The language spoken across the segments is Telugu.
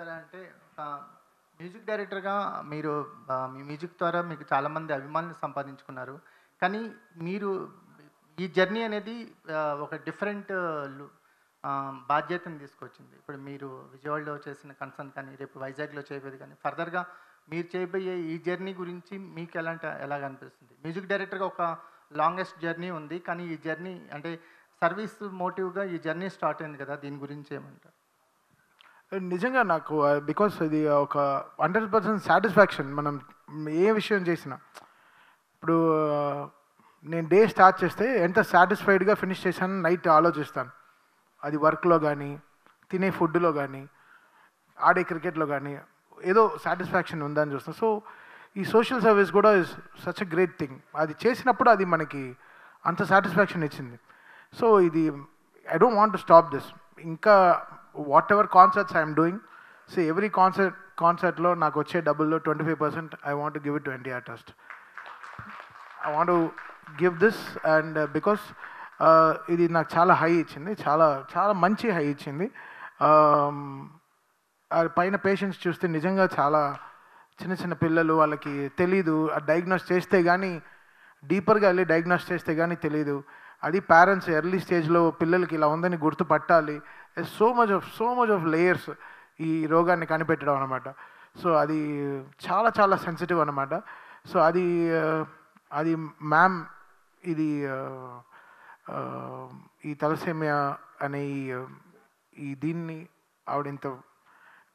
సరే అంటే మ్యూజిక్ డైరెక్టర్‌గా మీరు మీ మ్యూజిక్ ద్వారా మీకు చాలామంది అభిమానులు సంపాదించుకున్నారు. కానీ మీరు ఈ జర్నీ అనేది ఒక డిఫరెంట్ లు బాధ్యతను తీసుకొచ్చింది. ఇప్పుడు మీరు విజయవాడలో చేసిన కన్సర్న్ కానీ, రేపు వైజాగ్‌లో చేయబోయేది కానీ, ఫర్దర్‌గా మీరు చేయబోయే ఈ జర్నీ గురించి మీకు ఎలాగనిపిస్తుంది? మ్యూజిక్ డైరెక్టర్‌గా ఒక లాంగెస్ట్ జర్నీ ఉంది. కానీ ఈ జర్నీ అంటే సర్వీస్ మోటివ్‌గా ఈ జర్నీ స్టార్ట్ అయింది కదా! దీని గురించి ఏమంటారు? నిజంగా నాకు బికాస్ ఇది ఒక 100% సాటిస్ఫాక్షన్. మనం ఏ విషయం చేసినా ఇప్పుడు నేను డే స్టార్ట్ చేస్తే ఎంత సాటిస్ఫైడ్గా ఫినిష్ చేశాను నైట్ ఆలోచిస్తాను. అది వర్క్లో కానీ, తినే ఫుడ్లో కానీ, ఆడే క్రికెట్లో కానీ ఏదో సాటిస్ఫాక్షన్ ఉందని చూస్తాను. సో ఈ సోషల్ సర్వీస్ కూడా is such a great thing. అది చేసినప్పుడు అది మనకి అంత సాటిస్ఫాక్షన్ ఇచ్చింది. సో ఇది I don't want to stop this. ఇంకా whatever concerts I'm doing, so every కాన్సర్ట్లో నాకు వచ్చే డబ్బుల్లో 25% I want give it to NTR trust. I want give this and because ఇది నాకు చాలా హై ఇచ్చింది, చాలా చాలా మంచి హై ఇచ్చింది. పైన పేషెంట్స్ చూస్తే నిజంగా చాలా చిన్న చిన్న పిల్లలు, వాళ్ళకి తెలీదు, డయాగ్నోస్ చేస్తే కానీ డీపర్గా వెళ్ళి డయాగ్నోస్ చేస్తే కానీ తెలీదు. అది పేరెంట్స్ ఎర్లీ స్టేజ్లో పిల్లలకి ఇలా ఉందని గుర్తుపట్టాలి. సో మచ్ ఆఫ్ లేయర్స్ ఈ రోగాన్ని కనిపెట్టడం అనమాట. సో అది చాలా చాలా సెన్సిటివ్ అనమాట. సో అది మ్యామ్ ఇది ఈ తలసేమియా అనే ఈ దీన్ని ఆవిడ ఇంత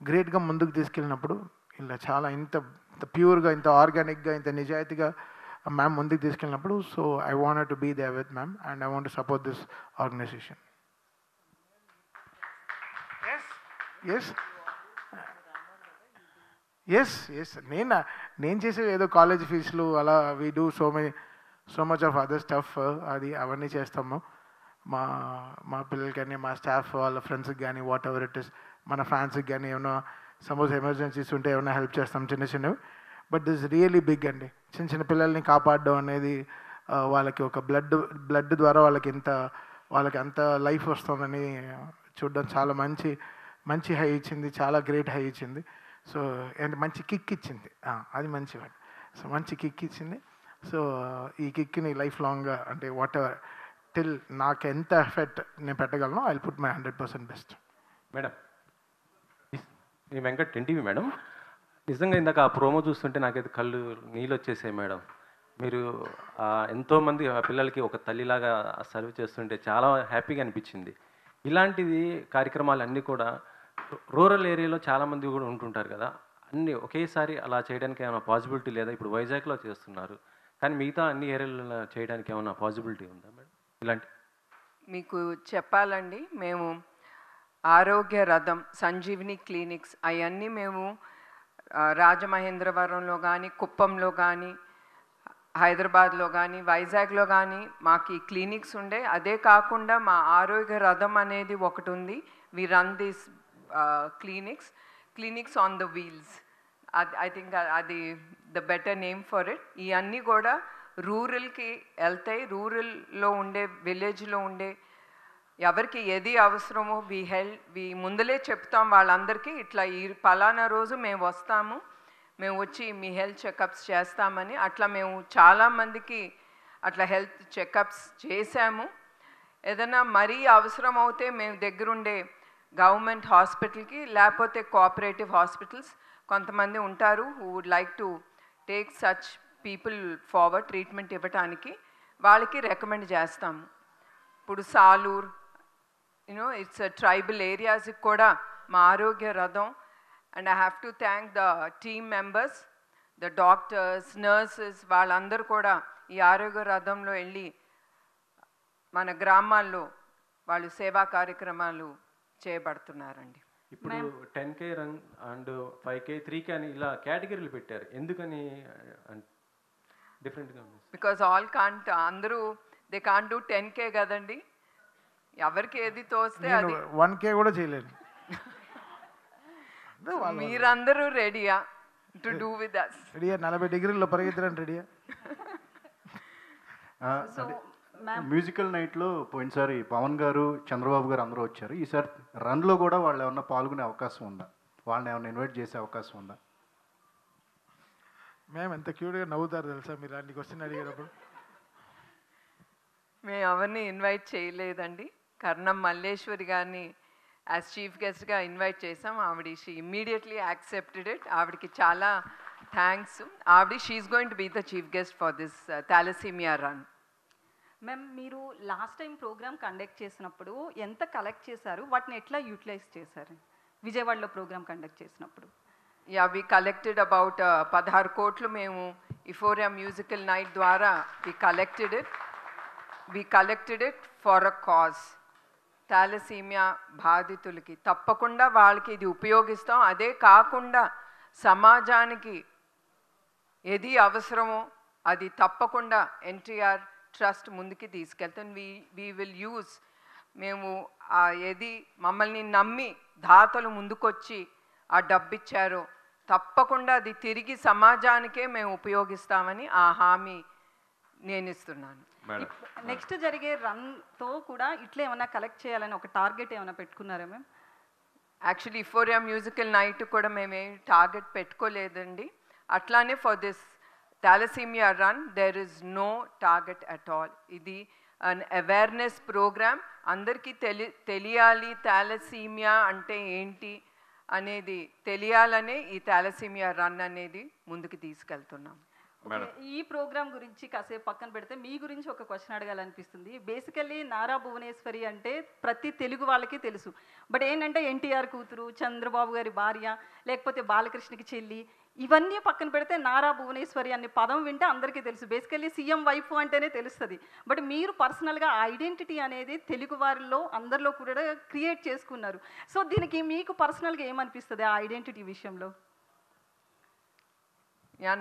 గ్రేట్గా ముందుకు తీసుకెళ్ళినప్పుడు ఇలా చాలా ఇంత ప్యూర్గా, ఇంత ఆర్గానిక్గా, ఇంత నిజాయితీగా మ్యామ్ ముందుకు తీసుకెళ్ళినప్పుడు, so I wanted to be there with ma'am and I want to support this organisation. Yes నేను చేసేది ఏదో కాలేజ్ ఫీజులు అలా we do so much of other stuff. అవన్నీ చేస్తాము. మా పిల్లలకి కానీ, మా స్టాఫ్ వాళ్ళ ఫ్రెండ్స్కి కానీ, వాట్ ఎవర్ ఇట్ ఇస్, మన ఫ్యాన్స్కి కానీ ఏమైనా సపోజ్ ఎమర్జెన్సీస్ ఉంటే ఏమైనా హెల్ప్ చేస్తాం చిన్నవి. బట్ దిస్ రియలీ బిగ్ అండి. చిన్న పిల్లల్ని కాపాడడం అనేది వాళ్ళకి ఒక బ్లడ్ ద్వారా వాళ్ళకి అంత లైఫ్ వస్తుందని చూడడం చాలా మంచి హై ఇచ్చింది, చాలా గ్రేట్ హై ఇచ్చింది. సో మంచి కిక్ ఇచ్చింది, అది మంచి వర్డ్. సో మంచి కిక్ ఇచ్చింది. సో ఈ కిక్ని లైఫ్ లాంగ్గా అంటే వాట్ ఎవర్ టిల్ నాకు ఎంత ఎఫెక్ట్ నేను పెట్టగలను, I will put my 100% best. Madam, ఈ వెంకట్ ఎన్టీవీ మేడం, నిజంగా ఇందాక ఆ ప్రోమో చూస్తుంటే నాకైతే కళ్ళు నీళ్ళు వచ్చేసాయి మేడం. మీరు ఎంతోమంది పిల్లలకి ఒక తల్లిలాగా సర్వ్ చేస్తుంటే చాలా హ్యాపీగా అనిపించింది. ఇలాంటిది కార్యక్రమాలన్నీ కూడా రూరల్ ఏరియాలో చాలామంది కూడా ఉంటుంటారు కదా, అన్నీ ఒకేసారి అలా చేయడానికి ఏమైనా పాసిబిలిటీ లేదా? ఇప్పుడు వైజాగ్లో చేస్తున్నారు, కానీ మిగతా అన్ని ఏరియాలలో చేయడానికి ఏమైనా పాసిబిలిటీ ఉందా మేడం? ఇలాంటి మీకు చెప్పాలండి, మేము ఆరోగ్య రథం, సంజీవిని క్లినిక్స్ అవన్నీ మేము రాజమహేంద్రవరంలో కానీ, కుప్పంలో కానీ, హైదరాబాద్లో కానీ, వైజాగ్లో కానీ మాకు ఈ క్లినిక్స్ ఉండే. అదే కాకుండా మా ఆరోగ్య రథం అనేది ఒకటి ఉంది. We run this clinics on the wheels. I think అది the better name for it. ఇవన్నీ కూడా రూరల్కి వెళ్తాయి. రూరల్లో ఉండే, విలేజ్లో ఉండే ఎవరికి ఏది అవసరమో వి ముందలే చెప్తాం వాళ్ళందరికీ, ఇట్లా ఈ పలానా రోజు మేము వస్తాము, మేము వచ్చి మీ హెల్త్ చెకప్స్ చేస్తామని. అట్లా మేము చాలామందికి అట్లా హెల్త్ చెకప్స్ చేశాము. ఏదైనా మరీ అవసరం అవుతే మేము దగ్గరుండే గవర్నమెంట్ హాస్పిటల్కి, లేకపోతే కోఆపరేటివ్ హాస్పిటల్స్ కొంతమంది ఉంటారు who would like to take such people forward treatment ఇవ్వటానికి, వాళ్ళకి రికమెండ్ చేస్తాము. ఇప్పుడు సాలూర్, ఇట్స్ ట్రైబల్ ఏరియాస్కి కూడా మా ఆరోగ్య రథం. And I have to thank the team members, the doctors, nurses, వాళ్ళందరూ కూడా ఈ ఆరోగ్య రథంలో వెళ్ళి మన గ్రామాల్లో వాళ్ళు సేవా కార్యక్రమాలు చేయబడుతున్నారండి. ఇప్పుడు 10K run and 5K 3K అని ఇలా కేటగిరీలు పెట్టారు, ఎందుకని డిఫరెంట్గా ఉంది? బికాజ్ అందరూ దే కాంట్ డూ 10K కదండి, ఎవరికి ఏది తోస్తే అది. 1K కూడా చేయలేదు. మీరందరూ రెడీయా టు డూ విత్ us? రెడీయా? 40 డిగ్రీల్లో పరిగెత్తడానికి రెడీయా? మ్యూజికల్ నైట్లో పోయినసారి పవన్ గారు, చంద్రబాబు గారు అందరూ వచ్చారు. ఈసారి రన్లో కూడా వాళ్ళు ఏమన్నా పాల్గొనే అవకాశం ఉందా? వాళ్ళని ఏమైనా ఇన్వైట్ చేసే అవకాశం ఉందా? మేము ఎంత క్యూట్గా నవ్వుతారు తెలుసా మీరు అలాంటి క్వశ్చన్ అడిగేటప్పుడు. మేము ఎవరిని ఇన్వైట్ చేయలేదండి. కర్ణం మల్లేశ్వరి గారిని యాజ్ చీఫ్ గెస్ట్గా ఇన్వైట్ చేసాం. ఆవిడ షీ ఇమ్మీడియట్లీ యాక్సెప్టెడ్ ఇట్. ఆవిడకి చాలా థ్యాంక్స్. ఆవిడ she is going to be the chief guest for this thalassaemia run. Ma'am, మీరు లాస్ట్ టైం ప్రోగ్రామ్ కండక్ట్ చేసినప్పుడు ఎంత కలెక్ట్ చేశారు, వాటిని ఎట్లా యూటిలైజ్ చేశారు విజయవాడలో ప్రోగ్రామ్ కండక్ట్ చేసినప్పుడు? యా, వి కలెక్టెడ్ అబౌట్ 16 కోట్లు మేము ఇఫోరియా మ్యూజికల్ నైట్ ద్వారా we collected it for a cause. Thalassaemia బాధితులకి తప్పకుండా వాళ్ళకి ఇది ఉపయోగిస్తాం. అదే కాకుండా సమాజానికి ఏది అవసరమో అది తప్పకుండా ఎన్టీఆర్ ట్రస్ట్ ముందుకి తీసుకెళ్తాం. వీ విల్ యూజ్, మేము ఏది మమ్మల్ని నమ్మి దాతలు ముందుకొచ్చి ఆ డబ్బిచ్చారో తప్పకుండా అది తిరిగి సమాజానికే మేము ఉపయోగిస్తామని ఆ హామీ నేను ఇస్తున్నాను. నెక్స్ట్ జరిగే రన్తో కూడా ఇట్లా ఏమైనా కలెక్ట్ చేయాలని ఒక టార్గెట్ ఏమైనా పెట్టుకున్నారా ma'am? Actually euphoria musical night కూడా మేమే టార్గెట్ పెట్టుకోలేదండి. అట్లానే for this thalassaemia run there is no target at all. ఇది అన్ అవేర్నెస్ ప్రోగ్రామ్. అందరికీ తెలియాలి థాలసీమియా అంటే ఏంటి అనేది తెలియాలనే ఈ థాలసీమియా రన్ అనేది ముందుకు తీసుకెళ్తున్నాం. ఈ ప్రోగ్రామ్ గురించి కాసేపు పక్కన పెడితే మీ గురించి ఒక క్వశ్చన్ అడగాలనిపిస్తుంది. బేసికల్లీ నారా భువనేశ్వరి అంటే ప్రతి తెలుగు వాళ్ళకి తెలుసు. బట్ ఏంటంటే ఎన్టీఆర్ కూతురు, చంద్రబాబు గారి భార్య, లేకపోతే బాలకృష్ణకి చెల్లి, ఇవన్నీ పక్కన పెడితే నారా భువనేశ్వరి అనే పదం వింటే అందరికీ తెలుసు. బేసికల్లీ సీఎం వైఫ్ అంటేనే తెలుస్తుంది. బట్ మీరు పర్సనల్గా ఐడెంటిటీ అనేది తెలుగు వారిలో అందరిలో కూడా క్రియేట్ చేసుకున్నారు. సో దీనికి మీకు పర్సనల్గా ఏమనిపిస్తుంది ఆ ఐడెంటిటీ విషయంలో?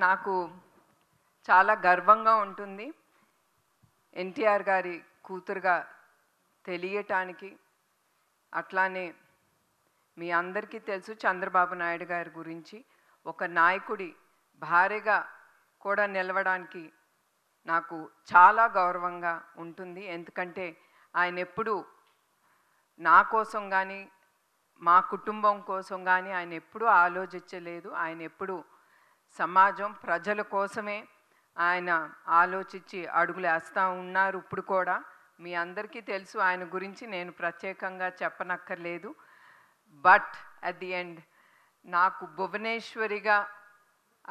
నాకు చాలా గర్వంగా ఉంటుంది ఎన్టీఆర్ గారి కూతురుగా తెలియటానికి. అట్లానే మీ అందరికీ తెలుసు చంద్రబాబు నాయుడు గారి గురించి. ఒక నాయకుడి భార్యగా కూడా నిలవడానికి నాకు చాలా గౌరవంగా ఉంటుంది. ఎందుకంటే ఆయన ఎప్పుడూ నా కోసం కానీ మా కుటుంబం కోసం కానీ ఆయన ఎప్పుడూ ఆలోచించలేదు. ఆయన ఎప్పుడూ సమాజం ప్రజల కోసమే ఆయన ఆలోచించి అడుగులు వేస్తూ ఉన్నారు. ఇప్పుడు కూడా మీ అందరికీ తెలుసు ఆయన గురించి, నేను ప్రత్యేకంగా చెప్పనక్కర్లేదు. బట్ అట్ ది ఎండ్ నాకు భువనేశ్వరిగా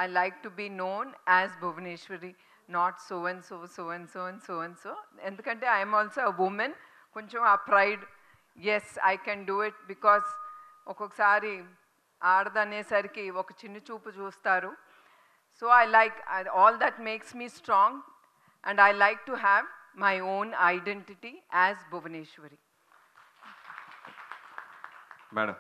I like to be known as Bhuvaneswari, not so and so, so and so and so and so. ఎందుకంటే ఐఎమ్ ఆల్సో అ ఉమెన్. కొంచెం ఆ pride, yes I can do it. Because ఒక్కొక్కసారి ఆడదనేసరికి ఒక చిన్న చూపు చూస్తారు. So I like all that makes me strong, and I like to have my own identity as Bhuvaneshwari. Madam.